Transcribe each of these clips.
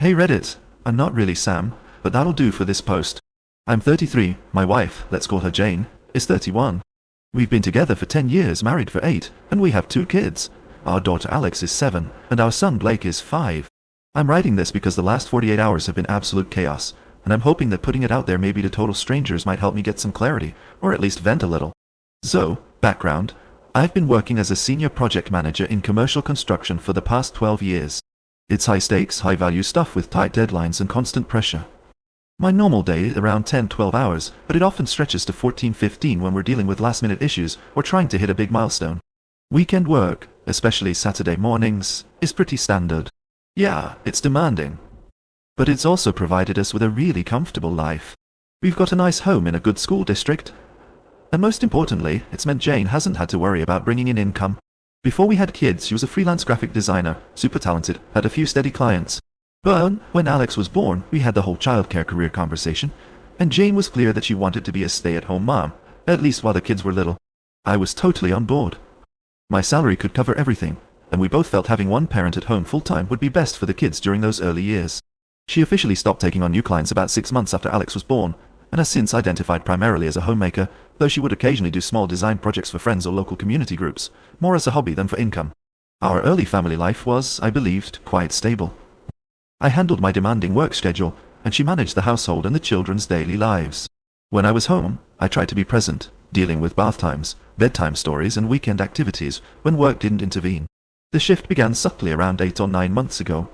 Hey Reddit, I'm not really Sam, but that'll do for this post. I'm 33, my wife, let's call her Jane, is 31. We've been together for 10 years, married for 8, and we have 2 kids. Our daughter Alex is 7, and our son Blake is 5. I'm writing this because the last 48 hours have been absolute chaos, and I'm hoping that putting it out there maybe to total strangers might help me get some clarity, or at least vent a little. So, background. I've been working as a senior project manager in commercial construction for the past 12 years. It's high stakes, high value stuff with tight deadlines and constant pressure. My normal day is around 10-12 hours, but it often stretches to 14-15 when we're dealing with last minute issues or trying to hit a big milestone. Weekend work, especially Saturday mornings, is pretty standard. Yeah, it's demanding. But it's also provided us with a really comfortable life. We've got a nice home in a good school district. And most importantly, it's meant Jane hasn't had to worry about bringing in income. Before we had kids, she was a freelance graphic designer, super talented, had a few steady clients. But when Alex was born, we had the whole childcare career conversation, and Jane was clear that she wanted to be a stay-at-home mom, at least while the kids were little. I was totally on board. My salary could cover everything, and we both felt having one parent at home full-time would be best for the kids during those early years. She officially stopped taking on new clients about 6 months after Alex was born, and has since identified primarily as a homemaker, though she would occasionally do small design projects for friends or local community groups, more as a hobby than for income. Our early family life was, I believed, quite stable. I handled my demanding work schedule, and she managed the household and the children's daily lives. When I was home, I tried to be present, dealing with bath times, bedtime stories, and weekend activities when work didn't intervene. The shift began subtly around 8 or 9 months ago.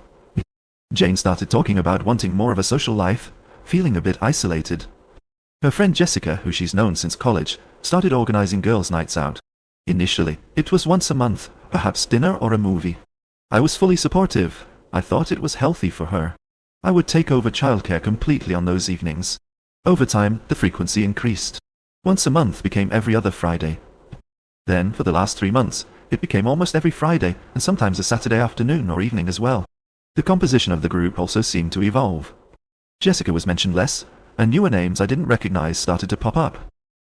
Jane started talking about wanting more of a social life, feeling a bit isolated. Her friend Jessica, who she's known since college, started organizing girls' nights out. Initially, it was once a month, perhaps dinner or a movie. I was fully supportive. I thought it was healthy for her. I would take over childcare completely on those evenings. Over time, the frequency increased. Once a month became every other Friday. Then, for the last 3 months, it became almost every Friday, and sometimes a Saturday afternoon or evening as well. The composition of the group also seemed to evolve. Jessica was mentioned less, and newer names I didn't recognize started to pop up.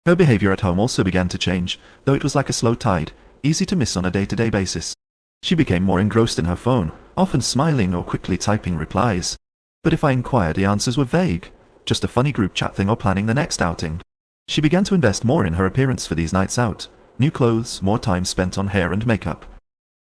Her behavior at home also began to change, though it was like a slow tide, easy to miss on a day-to-day basis. She became more engrossed in her phone, often smiling or quickly typing replies. But if I inquired, the answers were vague, just a funny group chat thing or planning the next outing. She began to invest more in her appearance for these nights out. New clothes, more time spent on hair and makeup.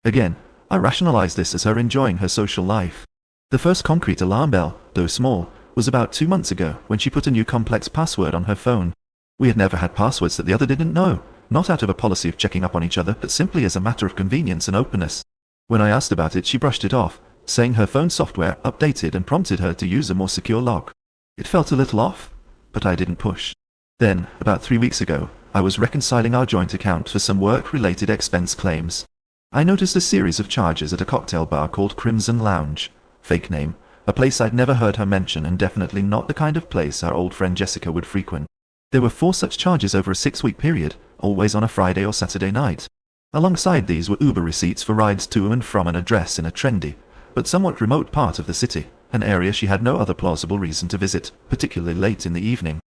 Again, I rationalized this as her enjoying her social life. The first concrete alarm bell, though small, was about 2 months ago when she put a new complex password on her phone. We had never had passwords that the other didn't know, not out of a policy of checking up on each other, but simply as a matter of convenience and openness. When I asked about it, she brushed it off, saying her phone software updated and prompted her to use a more secure lock. It felt a little off, but I didn't push. Then, about 3 weeks ago, I was reconciling our joint account for some work-related expense claims. I noticed a series of charges at a cocktail bar called Crimson Lounge, fake name, a place I'd never heard her mention and definitely not the kind of place our old friend Jessica would frequent. There were 4 such charges over a 6-week period, always on a Friday or Saturday night. Alongside these were Uber receipts for rides to and from an address in a trendy, but somewhat remote part of the city, an area she had no other plausible reason to visit, particularly late in the evening.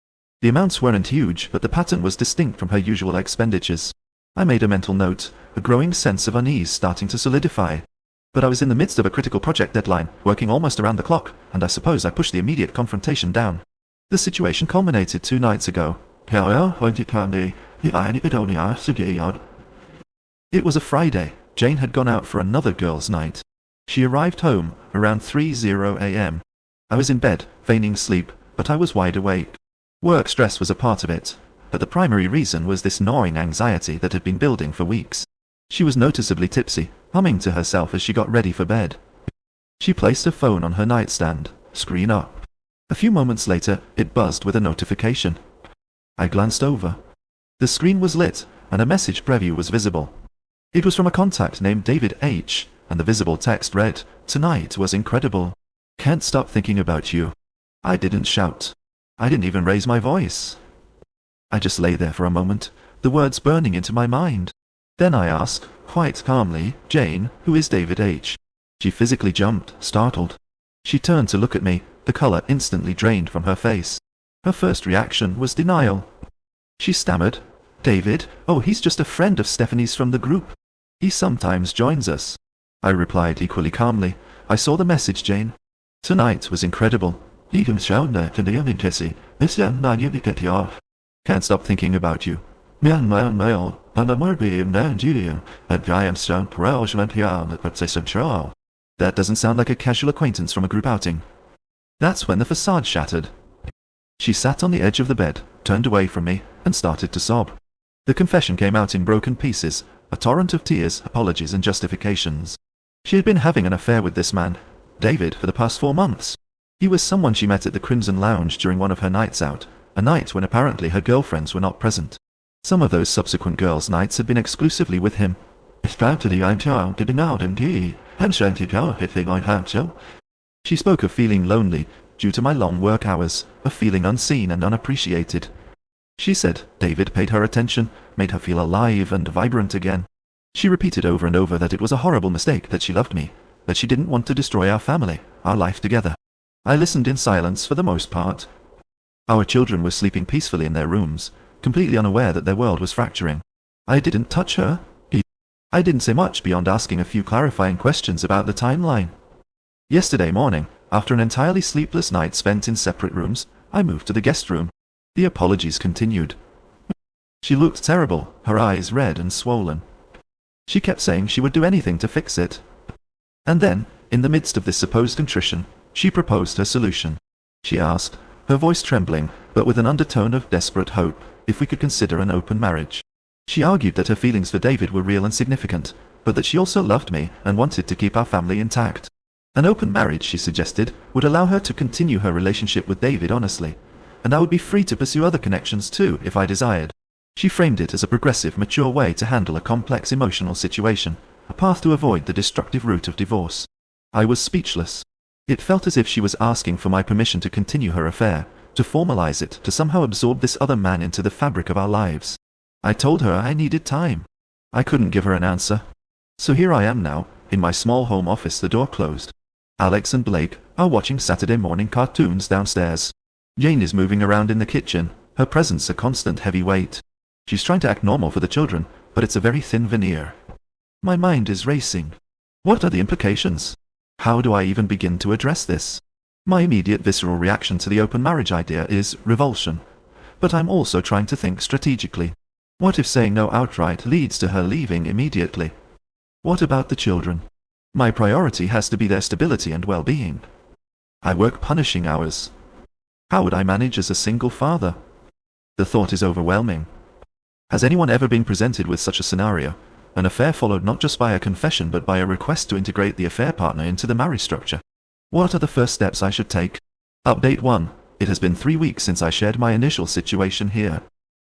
The amounts weren't huge, but the pattern was distinct from her usual expenditures. I made a mental note, a growing sense of unease starting to solidify. But I was in the midst of a critical project deadline, working almost around the clock, and I suppose I pushed the immediate confrontation down. The situation culminated 2 nights ago. It was a Friday. Jane had gone out for another girls' night. She arrived home around 3:00 a.m. I was in bed, feigning sleep, but I was wide awake. Work stress was a part of it, but the primary reason was this gnawing anxiety that had been building for weeks. She was noticeably tipsy, humming to herself as she got ready for bed. She placed her phone on her nightstand, screen up. A few moments later, it buzzed with a notification. I glanced over. The screen was lit, and a message preview was visible. It was from a contact named David H., and the visible text read, "Tonight was incredible. Can't stop thinking about you." I didn't shout. I didn't even raise my voice. I just lay there for a moment, the words burning into my mind. Then I asked, quite calmly, "Jane, who is David H.?" She physically jumped, startled. She turned to look at me, the color instantly drained from her face. Her first reaction was denial. She stammered, "David? Oh, he's just a friend of Stephanie's from the group. He sometimes joins us." I replied equally calmly, "I saw the message, Jane." Tonight was incredible. Can't stop thinking about you. That doesn't sound like a casual acquaintance from a group outing. That's when the facade shattered. She sat on the edge of the bed, turned away from me, and started to sob. The confession came out in broken pieces, a torrent of tears, apologies, and justifications. She had been having an affair with this man, David, for the past 4 months. He was someone she met at the Crimson Lounge during one of her nights out, a night when apparently her girlfriends were not present. Some of those subsequent girls' nights had been exclusively with him. She spoke of feeling lonely due to my long work hours, of feeling unseen and unappreciated. She said David paid her attention, made her feel alive and vibrant again. She repeated over and over that it was a horrible mistake, that she loved me, that she didn't want to destroy our family, our life together. I listened in silence for the most part. Our children were sleeping peacefully in their rooms, completely unaware that their world was fracturing. I didn't touch her. I didn't say much beyond asking a few clarifying questions about the timeline. Yesterday morning, after an entirely sleepless night spent in separate rooms, I moved to the guest room. The apologies continued. She looked terrible, her eyes red and swollen. She kept saying she would do anything to fix it. And then, in the midst of this supposed contrition, she proposed her solution. She asked, her voice trembling, but with an undertone of desperate hope, if we could consider an open marriage. She argued that her feelings for David were real and significant, but that she also loved me and wanted to keep our family intact. An open marriage, she suggested, would allow her to continue her relationship with David honestly, and I would be free to pursue other connections too if I desired. She framed it as a progressive, mature way to handle a complex emotional situation, a path to avoid the destructive route of divorce. I was speechless. It felt as if she was asking for my permission to continue her affair, to formalize it, to somehow absorb this other man into the fabric of our lives. I told her I needed time. I couldn't give her an answer. So here I am now, in my small home office, the door closed. Alex and Blake are watching Saturday morning cartoons downstairs. Jane is moving around in the kitchen, her presence a constant heavy weight. She's trying to act normal for the children, but it's a very thin veneer. My mind is racing. What are the implications? How do I even begin to address this? My immediate visceral reaction to the open marriage idea is revulsion. But I'm also trying to think strategically. What if saying no outright leads to her leaving immediately? What about the children? My priority has to be their stability and well-being. I work punishing hours. How would I manage as a single father? The thought is overwhelming. Has anyone ever been presented with such a scenario? An affair followed not just by a confession but by a request to integrate the affair partner into the marriage structure. What are the first steps I should take? Update 1. It has been 3 weeks since I shared my initial situation here.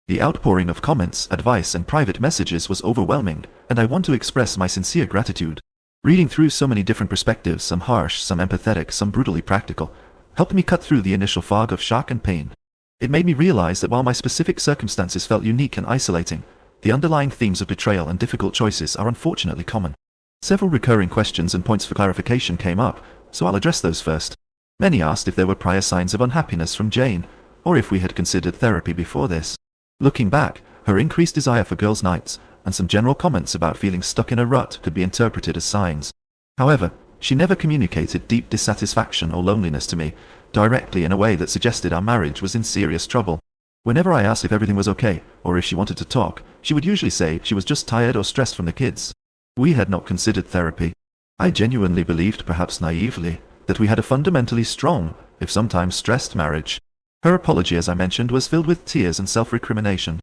The outpouring of comments, advice, and private messages was overwhelming, and I want to express my sincere gratitude. Reading through so many different perspectives, some harsh, some empathetic, some brutally practical, helped me cut through the initial fog of shock and pain. It made me realize that while my specific circumstances felt unique and isolating, the underlying themes of betrayal and difficult choices are unfortunately common. Several recurring questions and points for clarification came up, so I'll address those first. Many asked if there were prior signs of unhappiness from Jane, or if we had considered therapy before this. Looking back, her increased desire for girls' nights, and some general comments about feeling stuck in a rut could be interpreted as signs. However, she never communicated deep dissatisfaction or loneliness to me, directly in a way that suggested our marriage was in serious trouble. Whenever I asked if everything was okay, or if she wanted to talk, she would usually say she was just tired or stressed from the kids. We had not considered therapy. I genuinely believed, perhaps naively, that we had a fundamentally strong, if sometimes stressed, marriage. Her apology, as I mentioned, was filled with tears and self-recrimination.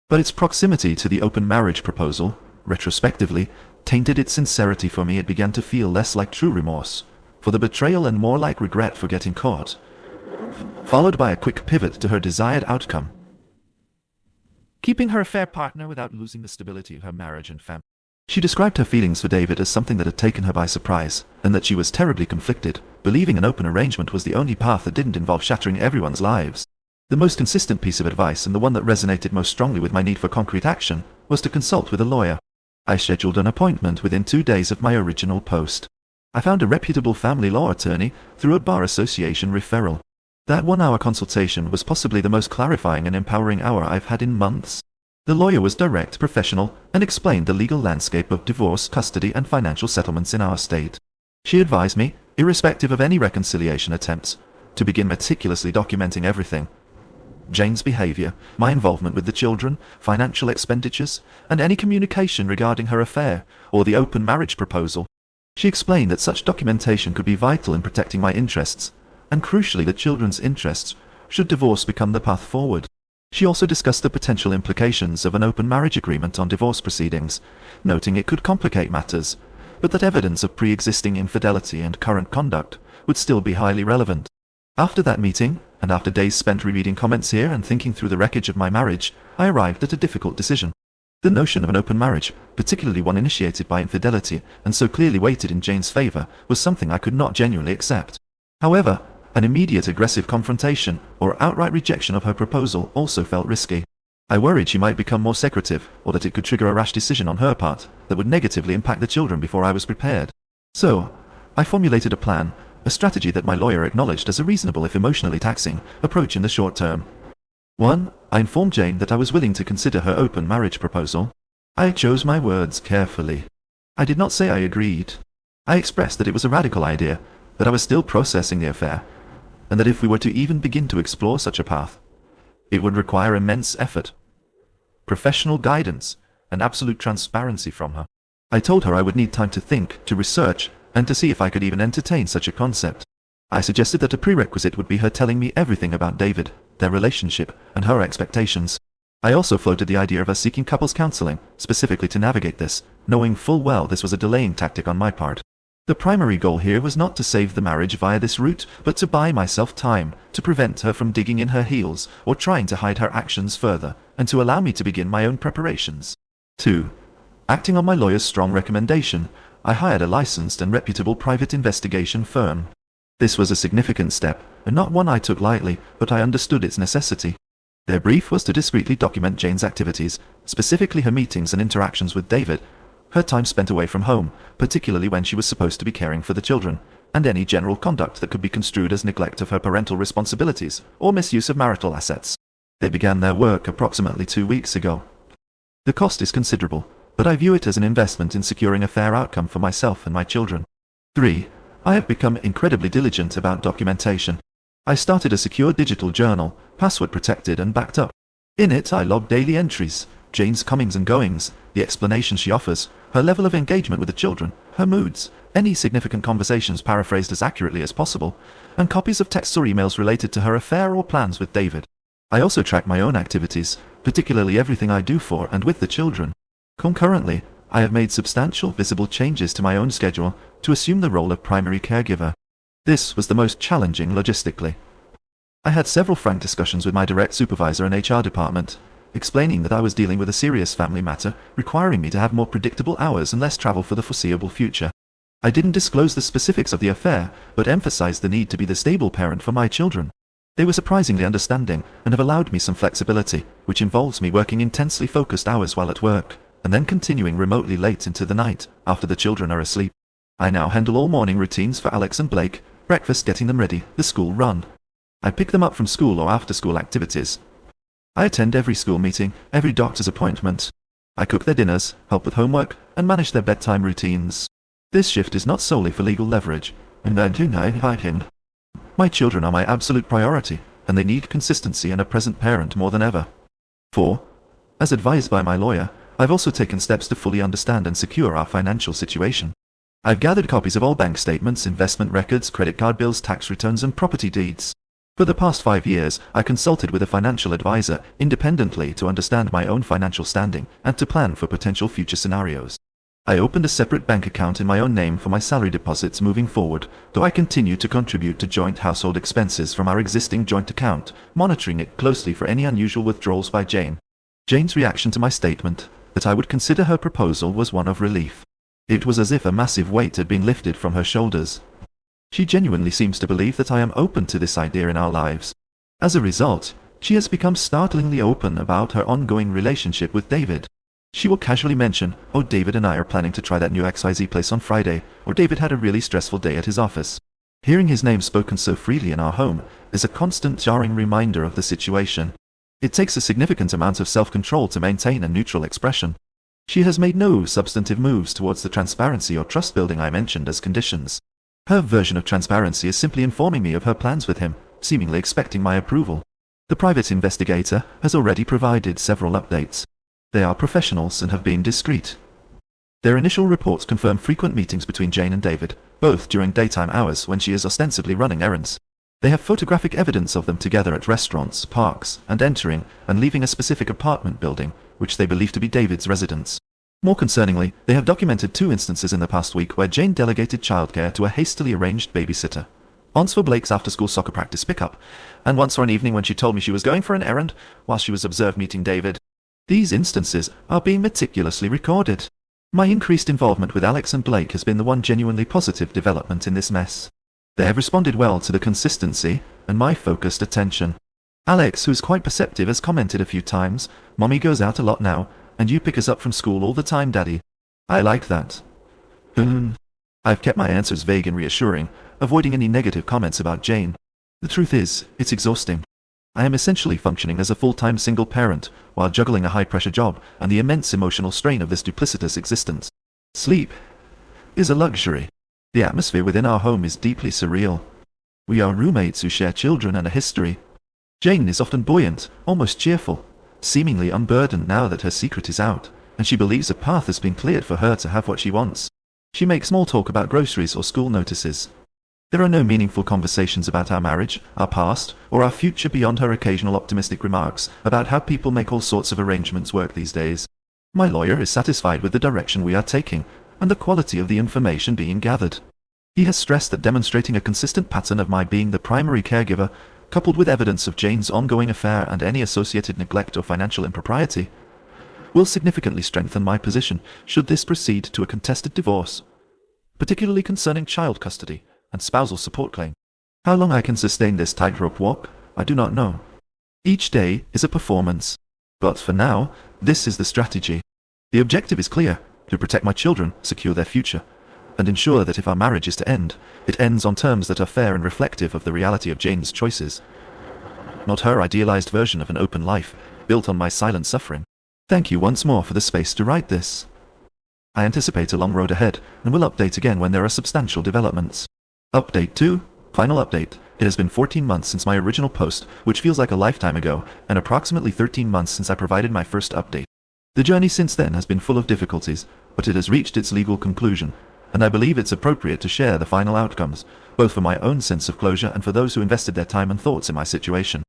But its proximity to the open marriage proposal, retrospectively, tainted its sincerity for me. It began to feel less like true remorse for the betrayal and more like regret for getting caught, followed by a quick pivot to her desired outcome: keeping her affair partner without losing the stability of her marriage and family. She described her feelings for David as something that had taken her by surprise, and that she was terribly conflicted, believing an open arrangement was the only path that didn't involve shattering everyone's lives. The most consistent piece of advice, and the one that resonated most strongly with my need for concrete action, was to consult with a lawyer. I scheduled an appointment within 2 days of my original post. I found a reputable family law attorney through a bar association referral. That 1-hour consultation was possibly the most clarifying and empowering hour I've had in months. The lawyer was direct, professional, and explained the legal landscape of divorce, custody, and financial settlements in our state. She advised me, irrespective of any reconciliation attempts, to begin meticulously documenting everything. Jane's behavior, my involvement with the children, financial expenditures, and any communication regarding her affair or the open marriage proposal. She explained that such documentation could be vital in protecting my interests, and crucially the children's interests, should divorce become the path forward. She also discussed the potential implications of an open marriage agreement on divorce proceedings, noting it could complicate matters, but that evidence of pre-existing infidelity and current conduct would still be highly relevant. After that meeting, and after days spent rereading comments here and thinking through the wreckage of my marriage, I arrived at a difficult decision. The notion of an open marriage, particularly one initiated by infidelity and so clearly weighted in Jane's favor, was something I could not genuinely accept. However, an immediate aggressive confrontation or outright rejection of her proposal also felt risky. I worried she might become more secretive, or that it could trigger a rash decision on her part that would negatively impact the children before I was prepared. So, I formulated a plan, a strategy that my lawyer acknowledged as a reasonable if emotionally taxing approach in the short term. 1. I informed Jane that I was willing to consider her open marriage proposal. I chose my words carefully. I did not say I agreed. I expressed that it was a radical idea, that I was still processing the affair, and that if we were to even begin to explore such a path, it would require immense effort, professional guidance, and absolute transparency from her. I told her I would need time to think, to research, and to see if I could even entertain such a concept. I suggested that a prerequisite would be her telling me everything about David, their relationship, and her expectations. I also floated the idea of us seeking couples counseling, specifically to navigate this, knowing full well this was a delaying tactic on my part. The primary goal here was not to save the marriage via this route, but to buy myself time, to prevent her from digging in her heels or trying to hide her actions further, and to allow me to begin my own preparations. 2. Acting on my lawyer's strong recommendation, I hired a licensed and reputable private investigation firm. This was a significant step, and not one I took lightly, but I understood its necessity. Their brief was to discreetly document Jane's activities, specifically her meetings and interactions with David, her time spent away from home, particularly when she was supposed to be caring for the children, and any general conduct that could be construed as neglect of her parental responsibilities or misuse of marital assets. They began their work approximately 2 weeks ago. The cost is considerable, but I view it as an investment in securing a fair outcome for myself and my children. 3. I have become incredibly diligent about documentation. I started a secure digital journal, password protected and backed up. In it I log daily entries, Jane's comings and goings, the explanations she offers, her level of engagement with the children, her moods, any significant conversations paraphrased as accurately as possible, and copies of texts or emails related to her affair or plans with David. I also track my own activities, particularly everything I do for and with the children. Concurrently, I have made substantial visible changes to my own schedule to assume the role of primary caregiver. This was the most challenging logistically. I had several frank discussions with my direct supervisor and HR department, explaining that I was dealing with a serious family matter requiring me to have more predictable hours and less travel for the foreseeable future. I didn't disclose the specifics of the affair, but emphasized the need to be the stable parent for my children. They were surprisingly understanding and have allowed me some flexibility, which involves me working intensely focused hours while at work, and then continuing remotely late into the night after the children are asleep. I now handle all morning routines for Alex and Blake, breakfast, getting them ready, the school run. I pick them up from school or after-school activities. I attend every school meeting, every doctor's appointment. I cook their dinners, help with homework, and manage their bedtime routines. This shift is not solely for legal leverage, and I do not hide him. My children are my absolute priority, and they need consistency and a present parent more than ever. 4. As advised by my lawyer, I've also taken steps to fully understand and secure our financial situation. I've gathered copies of all bank statements, investment records, credit card bills, tax returns, and property deeds. For the past 5 years, I consulted with a financial advisor independently to understand my own financial standing and to plan for potential future scenarios. I opened a separate bank account in my own name for my salary deposits moving forward, though I continue to contribute to joint household expenses from our existing joint account, monitoring it closely for any unusual withdrawals by Jane. Jane's reaction to my statement that I would consider her proposal was one of relief. It was as if a massive weight had been lifted from her shoulders. She genuinely seems to believe that I am open to this idea in our lives. As a result, she has become startlingly open about her ongoing relationship with David. She will casually mention, "Oh, David and I are planning to try that new XYZ place on Friday," or "David had a really stressful day at his office." Hearing his name spoken so freely in our home is a constant jarring reminder of the situation. It takes a significant amount of self-control to maintain a neutral expression. She has made no substantive moves towards the transparency or trust building I mentioned as conditions. Her version of transparency is simply informing me of her plans with him, seemingly expecting my approval. The private investigator has already provided several updates. They are professionals and have been discreet. Their initial reports confirm frequent meetings between Jane and David, both during daytime hours when she is ostensibly running errands. They have photographic evidence of them together at restaurants, parks, and entering and leaving a specific apartment building, which they believe to be David's residence. More concerningly, they have documented 2 instances in the past week where Jane delegated childcare to a hastily arranged babysitter. Once for Blake's after-school soccer practice pickup, and once for an evening when she told me she was going for an errand while she was observed meeting David. These instances are being meticulously recorded. My increased involvement with Alex and Blake has been the one genuinely positive development in this mess. They have responded well to the consistency and my focused attention. Alex, who is quite perceptive, has commented a few times, "Mommy goes out a lot now, and you pick us up from school all the time, Daddy." I like that. I've kept my answers vague and reassuring, avoiding any negative comments about Jane. The truth is, it's exhausting. I am essentially functioning as a full-time single parent, while juggling a high-pressure job and the immense emotional strain of this duplicitous existence. Sleep is a luxury. The atmosphere within our home is deeply surreal. We are roommates who share children and a history. Jane is often buoyant, almost cheerful, seemingly unburdened now that her secret is out, and she believes a path has been cleared for her to have what she wants. She makes small talk about groceries or school notices. There are no meaningful conversations about our marriage, our past, or our future beyond her occasional optimistic remarks about how people make all sorts of arrangements work these days. My lawyer is satisfied with the direction we are taking, and the quality of the information being gathered. He has stressed that demonstrating a consistent pattern of my being the primary caregiver, coupled with evidence of Jane's ongoing affair and any associated neglect or financial impropriety, will significantly strengthen my position should this proceed to a contested divorce, particularly concerning child custody and spousal support claim. How long I can sustain this tightrope walk, I do not know. Each day is a performance. But for now, this is the strategy. The objective is clear: to protect my children, secure their future, and ensure that if our marriage is to end, it ends on terms that are fair and reflective of the reality of Jane's choices. Not her idealized version of an open life, built on my silent suffering. Thank you once more for the space to write this. I anticipate a long road ahead, and will update again when there are substantial developments. Update 2. Final update. It has been 14 months since my original post, which feels like a lifetime ago, and approximately 13 months since I provided my first update. The journey since then has been full of difficulties, but it has reached its legal conclusion, and I believe it's appropriate to share the final outcomes, both for my own sense of closure and for those who invested their time and thoughts in my situation.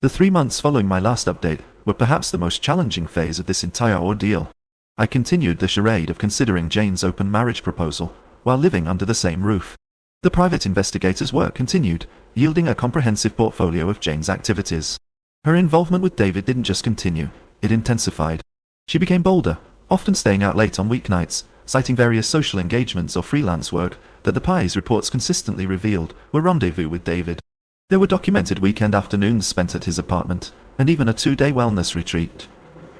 The 3 months following my last update were perhaps the most challenging phase of this entire ordeal. I continued the charade of considering Jane's open marriage proposal, while living under the same roof. The private investigator's work continued, yielding a comprehensive portfolio of Jane's activities. Her involvement with David didn't just continue, it intensified. She became bolder, often staying out late on weeknights, citing various social engagements or freelance work that the Pie's reports consistently revealed were rendezvous with David. There were documented weekend afternoons spent at his apartment, and even a 2-day wellness retreat.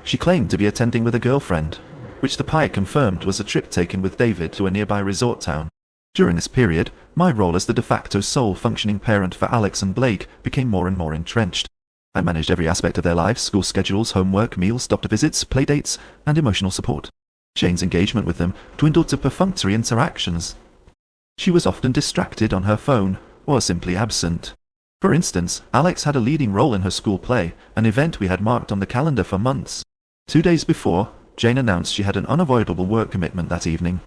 She claimed to be attending with a girlfriend, which the Pie confirmed was a trip taken with David to a nearby resort town. During this period, my role as the de facto sole functioning parent for Alex and Blake became more and more entrenched. I managed every aspect of their lives: school schedules, homework, meals, doctor visits, playdates, and emotional support. Jane's engagement with them dwindled to perfunctory interactions. She was often distracted on her phone, or simply absent. For instance, Alex had a leading role in her school play, an event we had marked on the calendar for months. 2 days before, Jane announced she had an unavoidable work commitment that evening.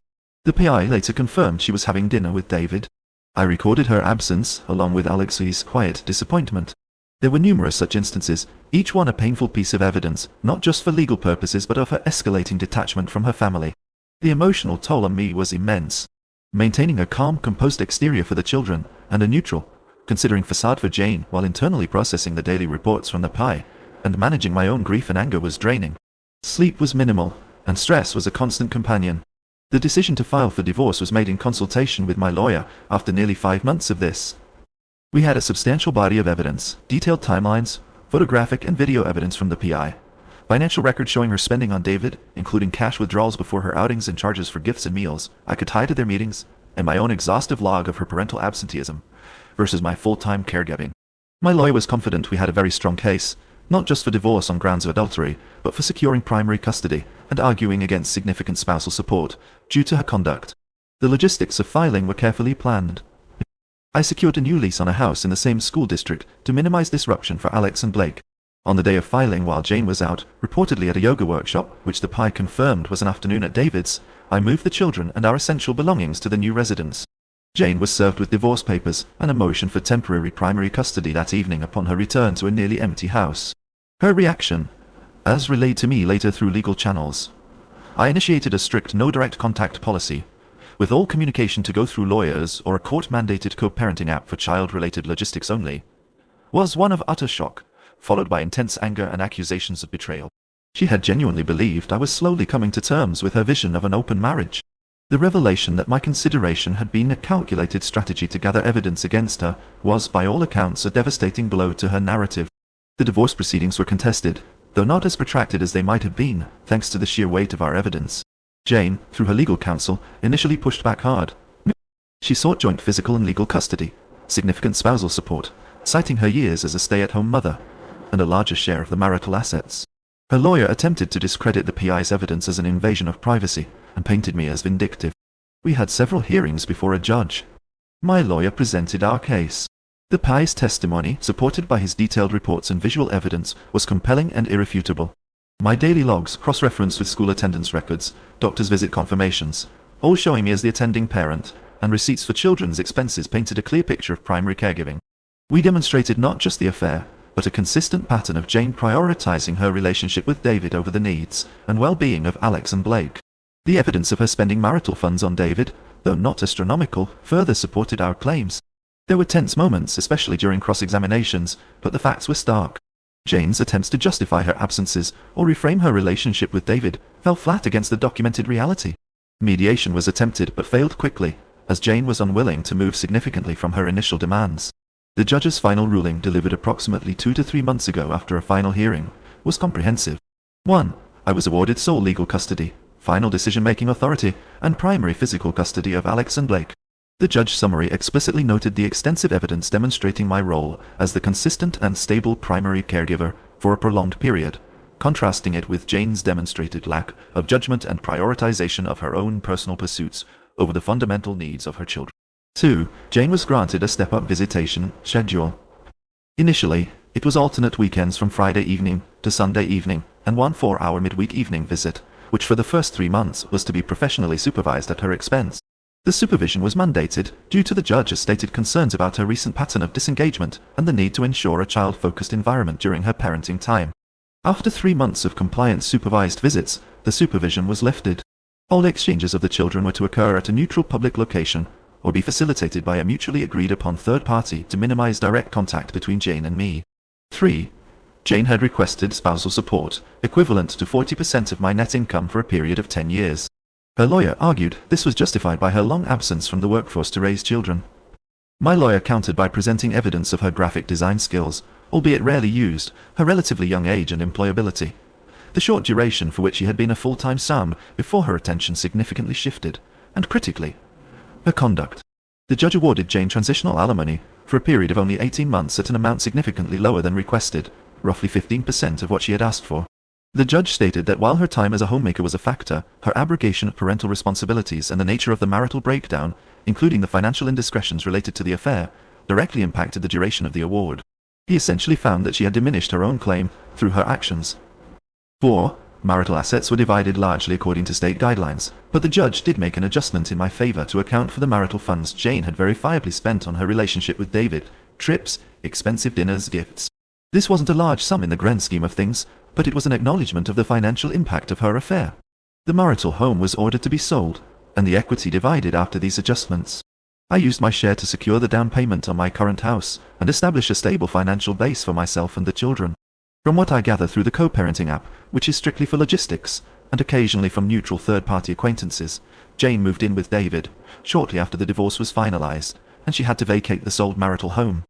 The PI later confirmed she was having dinner with David. I recorded her absence, along with Alex's quiet disappointment. There were numerous such instances, each one a painful piece of evidence, not just for legal purposes but of her escalating detachment from her family. The emotional toll on me was immense. Maintaining a calm, composed exterior for the children, and a neutral, considering facade for Jane, while internally processing the daily reports from the PI, and managing my own grief and anger was draining. Sleep was minimal, and stress was a constant companion. The decision to file for divorce was made in consultation with my lawyer after nearly 5 months of this. We had a substantial body of evidence, detailed timelines, photographic and video evidence from the PI, financial records showing her spending on David, including cash withdrawals before her outings and charges for gifts and meals I could tie to their meetings, and my own exhaustive log of her parental absenteeism versus my full-time caregiving. My lawyer was confident we had a very strong case, not just for divorce on grounds of adultery, but for securing primary custody and arguing against significant spousal support due to her conduct. The logistics of filing were carefully planned. I secured a new lease on a house in the same school district to minimize disruption for Alex and Blake. On the day of filing, while Jane was out, reportedly at a yoga workshop, which the PI confirmed was an afternoon at David's, I moved the children and our essential belongings to the new residence. Jane was served with divorce papers and a motion for temporary primary custody that evening upon her return to a nearly empty house. Her reaction, as relayed to me later through legal channels: I initiated a strict no direct contact policy, with all communication to go through lawyers or a court-mandated co-parenting app for child-related logistics only, was one of utter shock, followed by intense anger and accusations of betrayal. She had genuinely believed I was slowly coming to terms with her vision of an open marriage. The revelation that my consideration had been a calculated strategy to gather evidence against her was, by all accounts, a devastating blow to her narrative. The divorce proceedings were contested, though not as protracted as they might have been, thanks to the sheer weight of our evidence. Jane, through her legal counsel, initially pushed back hard. She sought joint physical and legal custody, significant spousal support, citing her years as a stay-at-home mother, and a larger share of the marital assets. Her lawyer attempted to discredit the PI's evidence as an invasion of privacy, and painted me as vindictive. We had several hearings before a judge. My lawyer presented our case. The PI's testimony, supported by his detailed reports and visual evidence, was compelling and irrefutable. My daily logs, cross-referenced with school attendance records, doctor's visit confirmations, all showing me as the attending parent, and receipts for children's expenses painted a clear picture of primary caregiving. We demonstrated not just the affair, but a consistent pattern of Jane prioritizing her relationship with David over the needs and well-being of Alex and Blake. The evidence of her spending marital funds on David, though not astronomical, further supported our claims. There were tense moments, especially during cross-examinations, but the facts were stark. Jane's attempts to justify her absences or reframe her relationship with David fell flat against the documented reality. Mediation was attempted but failed quickly, as Jane was unwilling to move significantly from her initial demands. The judge's final ruling, delivered approximately 2 to 3 months ago after a final hearing, was comprehensive. 1. I was awarded sole legal custody, final decision-making authority, and primary physical custody of Alex and Blake. The judge's summary explicitly noted the extensive evidence demonstrating my role as the consistent and stable primary caregiver for a prolonged period, contrasting it with Jane's demonstrated lack of judgment and prioritization of her own personal pursuits over the fundamental needs of her children. 2. Jane was granted a step-up visitation schedule. Initially, it was alternate weekends from Friday evening to Sunday evening, and 1 4-hour midweek evening visit, which for the first 3 months was to be professionally supervised at her expense. The supervision was mandated due to the judge's stated concerns about her recent pattern of disengagement and the need to ensure a child-focused environment during her parenting time. After 3 months of compliant supervised visits, the supervision was lifted. All exchanges of the children were to occur at a neutral public location or be facilitated by a mutually agreed-upon third party to minimize direct contact between Jane and me. 3. Jane had requested spousal support, equivalent to 40% of my net income for a period of 10 years. Her lawyer argued this was justified by her long absence from the workforce to raise children. My lawyer countered by presenting evidence of her graphic design skills, albeit rarely used, her relatively young age and employability, the short duration for which she had been a full-time SAM before her attention significantly shifted, and critically, her conduct. The judge awarded Jane transitional alimony for a period of only 18 months at an amount significantly lower than requested, roughly 15% of what she had asked for. The judge stated that while her time as a homemaker was a factor, her abrogation of parental responsibilities and the nature of the marital breakdown, including the financial indiscretions related to the affair, directly impacted the duration of the award. He essentially found that she had diminished her own claim through her actions. 4. Marital assets were divided largely according to state guidelines, but the judge did make an adjustment in my favor to account for the marital funds Jane had verifiably spent on her relationship with David: trips, expensive dinners, gifts. This wasn't a large sum in the grand scheme of things, but it was an acknowledgement of the financial impact of her affair. The marital home was ordered to be sold, and the equity divided after these adjustments. I used my share to secure the down payment on my current house and establish a stable financial base for myself and the children. From what I gather through the co-parenting app, which is strictly for logistics, and occasionally from neutral third-party acquaintances, Jane moved in with David shortly after the divorce was finalized, and she had to vacate the sold marital home.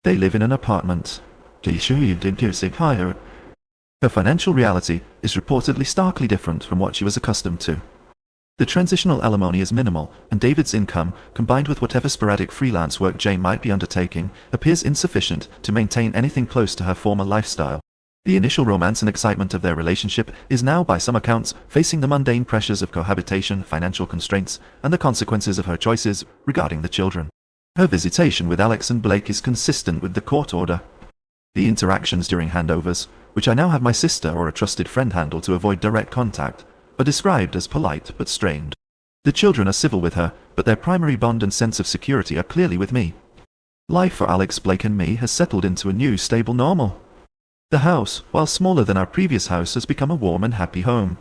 They live in an apartment. Her financial reality is reportedly starkly different from what she was accustomed to. The transitional alimony is minimal, and David's income, combined with whatever sporadic freelance work Jane might be undertaking, appears insufficient to maintain anything close to her former lifestyle. The initial romance and excitement of their relationship is now, by some accounts, facing the mundane pressures of cohabitation, financial constraints, and the consequences of her choices regarding the children. Her visitation with Alex and Blake is consistent with the court order. The interactions during handovers, which I now have my sister or a trusted friend handle to avoid direct contact, are described as polite but strained. The children are civil with her, but their primary bond and sense of security are clearly with me. Life for Alex, Blake and me has settled into a new stable normal. The house, while smaller than our previous house, has become a warm and happy home.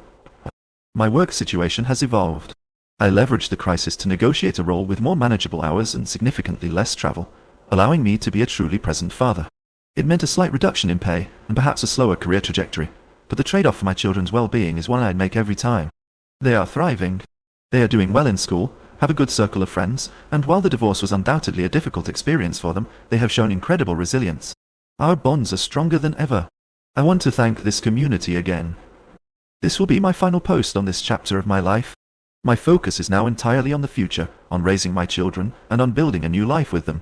My work situation has evolved. I leveraged the crisis to negotiate a role with more manageable hours and significantly less travel, allowing me to be a truly present father. It meant a slight reduction in pay, and perhaps a slower career trajectory, but the trade-off for my children's well-being is one I'd make every time. They are thriving. They are doing well in school, have a good circle of friends, and while the divorce was undoubtedly a difficult experience for them, they have shown incredible resilience. Our bonds are stronger than ever. I want to thank this community again. This will be my final post on this chapter of my life. My focus is now entirely on the future, on raising my children, and on building a new life with them.